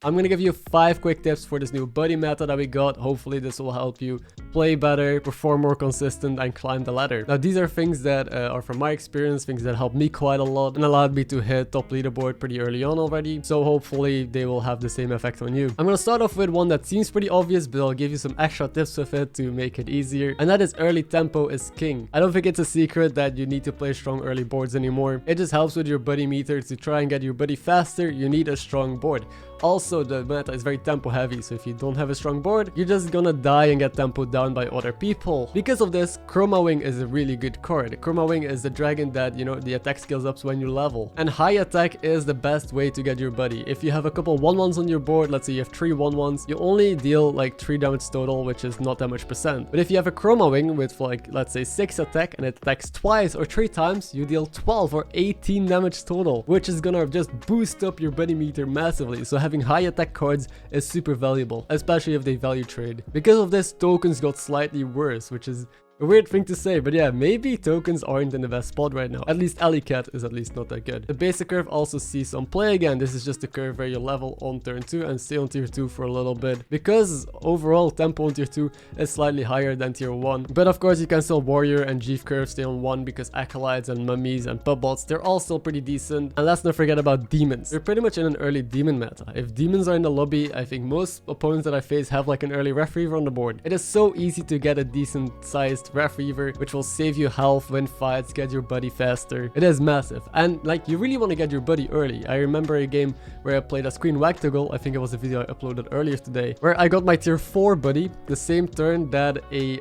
I'm gonna give you 5 quick tips for this new buddy meta that we got. Hopefully this will help you play better, perform more consistent, and climb the ladder. Now these are things that are from my experience, things that helped me quite a lot and allowed me to hit top leaderboard pretty early on already. So hopefully they will have the same effect on you. I'm gonna start off with one that seems pretty obvious, but I'll give you some extra tips with it to make it easier. And that is early tempo is king. I don't think it's a secret that you need to play strong early boards anymore. It just helps with your buddy meter. To try and get your buddy faster, you need a strong board. Also, the meta is very tempo heavy, so if you don't have a strong board, you're just gonna die and get tempoed down by other people. Because of this, Chroma Wing is a really good card. Chroma Wing is the dragon that, you know, the attack scales up when you level. And high attack is the best way to get your buddy. If you have a couple 1-1s on your board, let's say you have 3 1-1s, you only deal like 3 damage total, which is not that much percent. But if you have a Chroma Wing with like, let's say 6 attack and it attacks twice or 3 times, you deal 12 or 18 damage total, which is gonna just boost up your buddy meter massively. So having high attack cards is super valuable, especially if they value trade. Because of this, tokens got slightly worse, which is a weird thing to say, but yeah, maybe tokens aren't in the best spot right now. At least Alicat is at least not that good. The basic curve also sees some play again. This is just a curve where you level on turn 2 and stay on tier 2 for a little bit, because overall tempo on tier 2 is slightly higher than tier 1. But of course you can still warrior and Jeeve curve stay on 1 because acolytes and mummies and pubbots, they're all still pretty decent. And let's not forget about demons. We're pretty much in an early demon meta. If demons are in the lobby, I think most opponents that I face have like an early Ref Reaver on the board. It is so easy to get a decent sized Ref Reaver, which will save you health, win fights, get your buddy faster. It is massive, and like you really want to get your buddy early. I remember a game where I played as Queen Wagtoggle. I think it was a video I uploaded earlier today, where I got my tier 4 buddy the same turn that a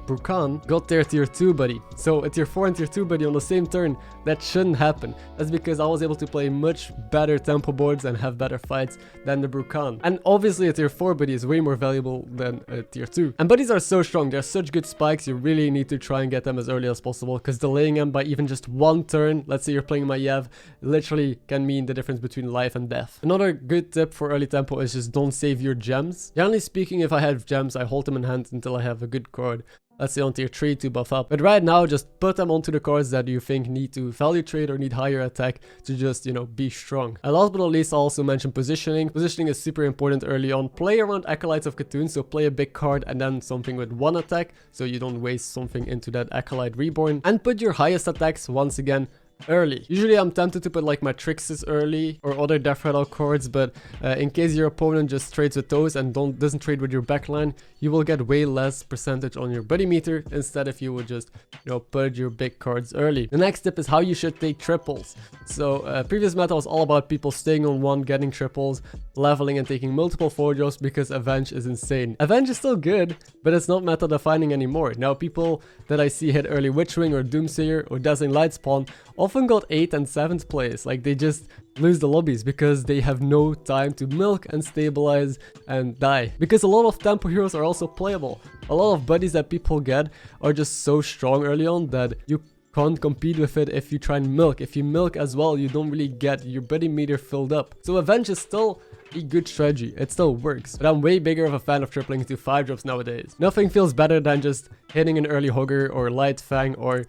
Brukan got their tier 2 buddy. So a tier 4 and tier 2 buddy on the same turn, that shouldn't happen. That's because I was able to play much better tempo boards and have better fights than the Brukan. And obviously a tier 4 buddy is way more valuable than a tier 2. And buddies are so strong, they're such good spikes, you really need to try and get them as early as possible, because delaying them by even just 1 turn, let's say you're playing Maiev, literally can mean the difference between life and death. Another good tip for early tempo is just don't save your gems. Generally speaking, if I have gems, I hold them in hand until I have a good card. Let's say on tier 3 to buff up. But right now, just put them onto the cards that you think need to value trade or need higher attack to just, you know, be strong. And last but not least, I'll also mention positioning. Positioning is super important early on. Play around Acolytes of Cthulhu, so play a big card and then something with 1 attack, so you don't waste something into that Acolyte Reborn. And put your highest attacks, once again, early. Usually I'm tempted to put like my Trixes early or other Death Rattle cards, but in case your opponent just trades with those and doesn't trade with your backline, you will get way less percentage on your buddy meter instead if you would just, you know, put your big cards early. The next tip is how you should take triples. So previous meta was all about people staying on 1, getting triples, leveling and taking multiple 4-drops because Avenge is insane. Avenge is still good, but it's not meta defining anymore. Now people that I see hit early Witchwing or Doomsayer or Dazzling Lightspawn often got 8th and 7th place. Like they just lose the lobbies because they have no time to milk and stabilize and die. Because a lot of tempo heroes are also playable. A lot of buddies that people get are just so strong early on that you can't compete with it if you try and milk. If you milk as well, you don't really get your buddy meter filled up. So Avenge is still a good strategy. It still works. But I'm way bigger of a fan of tripling into 5-drops nowadays. Nothing feels better than just hitting an early Hogger or Light Fang or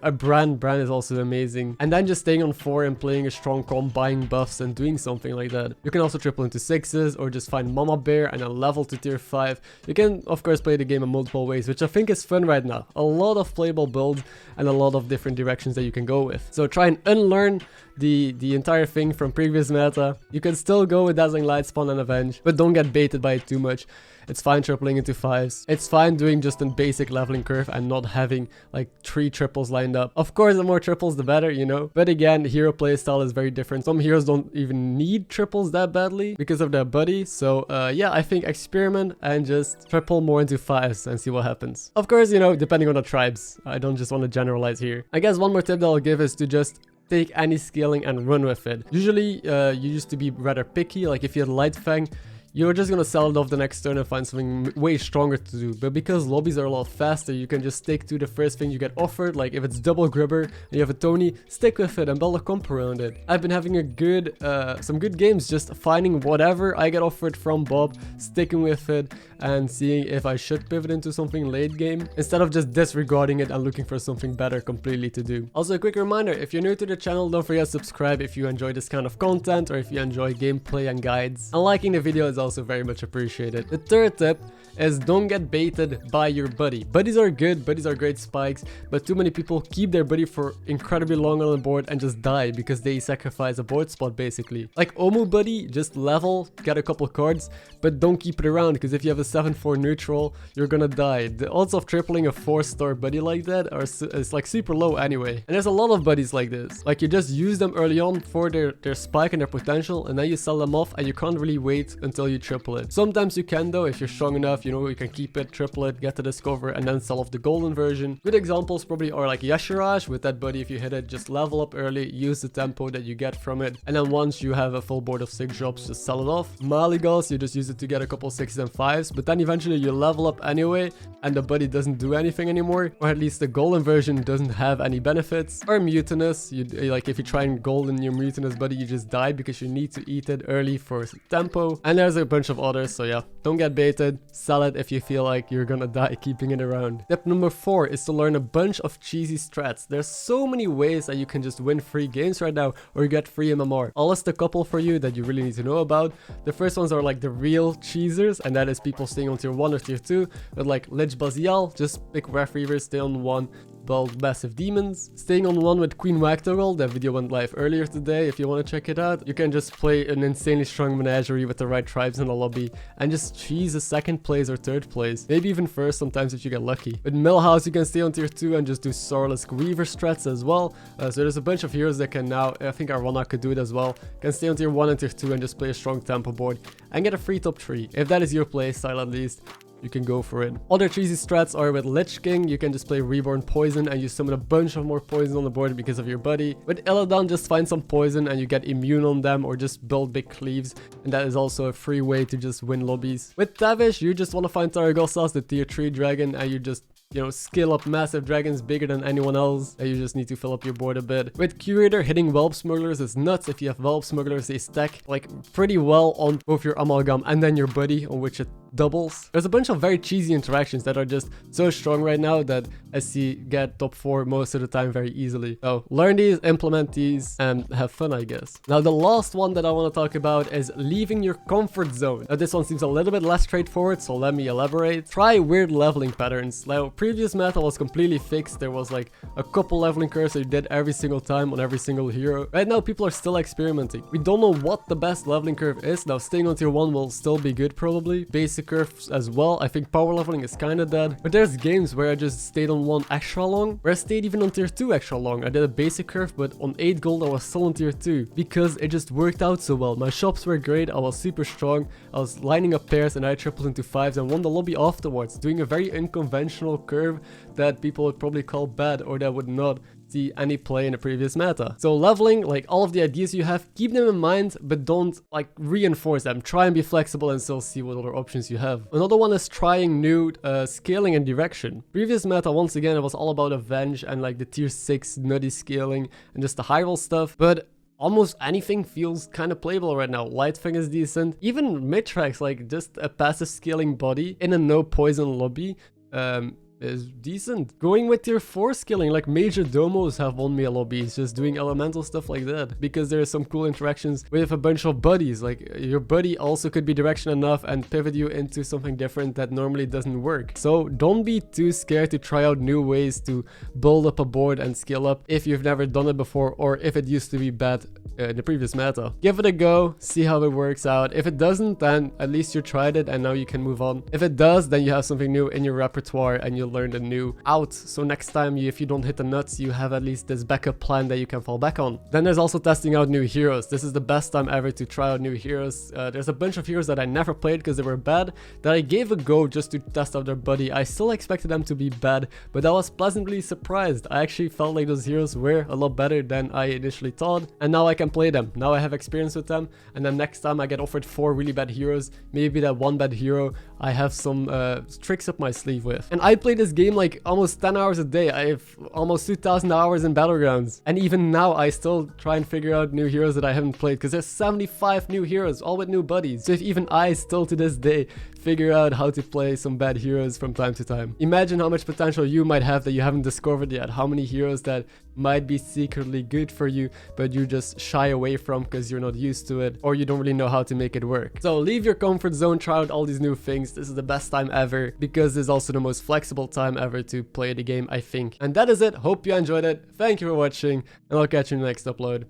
a Bran. Bran is also amazing. And then just staying on 4 and playing a strong comp, buying buffs and doing something like that. You can also triple into 6s or just find Mama Bear and then level to tier 5. You can of course play the game in multiple ways, which I think is fun right now. A lot of playable builds and a lot of different directions that you can go with. So try and unlearn the entire thing from previous meta. You can still go with Dazzling Lightspawn and Avenge, but don't get baited by it too much. It's fine tripling into 5s. It's fine doing just a basic leveling curve and not having like 3 triples lined up. Of course, the more triples, the better, you know. But again, hero playstyle is very different. Some heroes don't even need triples that badly because of their buddy. So yeah, I think experiment and just triple more into 5s and see what happens. Of course, you know, depending on the tribes. I don't just want to generalize here. I guess one more tip that I'll give is to just take any scaling and run with it. Usually, you used to be rather picky. Like if you had Light Fang, you're just gonna sell it off the next turn and find something way stronger to do. But because lobbies are a lot faster, you can just stick to the first thing you get offered. Like if it's double gribber and you have a Tony, stick with it and build a comp around it. I've been having a good some good games just finding whatever I get offered from Bob, sticking with it and seeing if I should pivot into something late game instead of just disregarding it and looking for something better completely to do. Also, a quick reminder, if you're new to the channel, don't forget to subscribe if you enjoy this kind of content or if you enjoy gameplay and guides. And liking the video is also very much appreciated. The third tip is don't get baited by your buddy. Buddies are good, buddies are great spikes, but too many people keep their buddy for incredibly long on the board and just die because they sacrifice a board spot basically. Like Omu buddy, just level, get a couple cards, but don't keep it around because if you have a 7-4 neutral, you're gonna die. The odds of tripling a 4-star buddy like that is like super low anyway. And there's a lot of buddies like this. Like you just use them early on for their spike and their potential, and then you sell them off and you can't really wait until you triple it. Sometimes you can though, if you're strong enough, you know, you can keep it, triple it, get the discover, and then sell off the golden version. Good examples probably are like Yashiraj. With that buddy, if you hit it, just level up early, use the tempo that you get from it, and then once you have a full board of 6 drops, just sell it off. Maligas, you just use it to get a couple 6s and 5s, but then eventually you level up anyway, and the buddy doesn't do anything anymore, or at least the golden version doesn't have any benefits. Or Mutinous, like if you try and golden your Mutinous buddy, you just die because you need to eat it early for tempo. And there's a bunch of others, so yeah, don't get baited, sell it if you feel like you're gonna die keeping it around. Tip number 4 is to learn a bunch of cheesy strats. There's so many ways that you can just win free games right now or get free MMR. I'll list a couple for you that you really need to know about. The first ones are like the real cheesers, and that is people staying on tier 1 or tier 2 with like Lich Bazial, just pick Ref Reaver, stay on 1, build massive demons. Staying on 1 with Queen Wactogol, that video went live earlier today if you want to check it out. You can just play an insanely strong menagerie with the right tribes in the lobby and just cheese a 2nd place or 3rd place, maybe even 1st sometimes if you get lucky. With Millhouse you can stay on tier 2 and just do Sorless Weaver strats as well. So there's a bunch of heroes that can now, I think Arwana could do it as well, can stay on tier 1 and tier 2 and just play a strong tempo board and get a free top 3. If that is your playstyle at least, you can go for it. Other cheesy strats are with Lich King, you can just play Reborn Poison and you summon a bunch of more poison on the board because of your buddy. With Illidan, just find some poison and you get immune on them, or just build big cleaves, and that is also a free way to just win lobbies. With Tavish, you just want to find Taragossas, the tier 3 dragon, and you just, you know, skill up massive dragons bigger than anyone else, and you just need to fill up your board a bit. With Curator, hitting Whelp Smugglers is nuts. If you have Whelp Smugglers, they stack like pretty well on both your Amalgam and then your buddy, on which it doubles. There's a bunch of very cheesy interactions that are just so strong right now that I see get top 4 most of the time very easily. So learn these, implement these, and have fun, I guess. Now the last one that I want to talk about is leaving your comfort zone. Now this one seems a little bit less straightforward, so let me elaborate. Try weird leveling patterns. Now previous meta was completely fixed. There was like a couple leveling curves that you did every single time on every single hero. Right now people are still experimenting. We don't know what the best leveling curve is. Now staying on tier 1 will still be good probably. Basic curves as well. I think power leveling is kind of dead. But there's games where I just stayed on 1 extra long, where I stayed even on tier 2 extra long. I did a basic curve, but on 8 gold I was still on tier 2 because it just worked out so well. My shops were great, I was super strong, I was lining up pairs and I tripled into 5s and won the lobby afterwards, doing a very unconventional curve that people would probably call bad or that would not see any play in the previous meta. So leveling, like all of the ideas you have, keep them in mind, but don't like reinforce them. Try and be flexible and still see what other options you have. Another one is trying new scaling and direction. Previous meta, once again, it was all about Avenge and like the tier 6 nutty scaling and just the high roll stuff, but almost anything feels kind of playable right now. Lightfang is decent. Even Mitrax, like just a passive scaling body in a no poison lobby, is decent. Going with tier 4 skilling, like Major Domos have won me a lobbies, just doing elemental stuff like that, because there are some cool interactions with a bunch of buddies. Like your buddy also could be direction enough and pivot you into something different that normally doesn't work. So don't be too scared to try out new ways to build up a board and scale up if you've never done it before, or if it used to be bad in the previous meta. Give it a go, see how it works out. If it doesn't, then at least you tried it and now you can move on. If it does, then you have something new in your repertoire and you'll learn the new out. So next time, if you don't hit the nuts, you have at least this backup plan that you can fall back on. Then there's also testing out new heroes. This is the best time ever to try out new heroes. There's a bunch of heroes that I never played because they were bad, that I gave a go just to test out their buddy. I still expected them to be bad, but I was pleasantly surprised. I actually felt like those heroes were a lot better than I initially thought, and now I can play them. Now I have experience with them, and then next time I get offered 4 really bad heroes, maybe that one bad hero I have some tricks up my sleeve with. And I play this game like almost 10 hours a day. I have almost 2,000 hours in Battlegrounds, and even now I still try and figure out new heroes that I haven't played, because there's 75 new heroes, all with new buddies. So if even I still to this day figure out how to play some bad heroes from time to time, imagine how much potential you might have that you haven't discovered yet. How many heroes that might be secretly good for you, but you just shy away from because you're not used to it, or you don't really know how to make it work. So leave your comfort zone, try out all these new things. This is the best time ever, because this is also the most flexible time ever to play the game, I think. And that is it. Hope you enjoyed it. Thank you for watching, and I'll catch you in the next upload.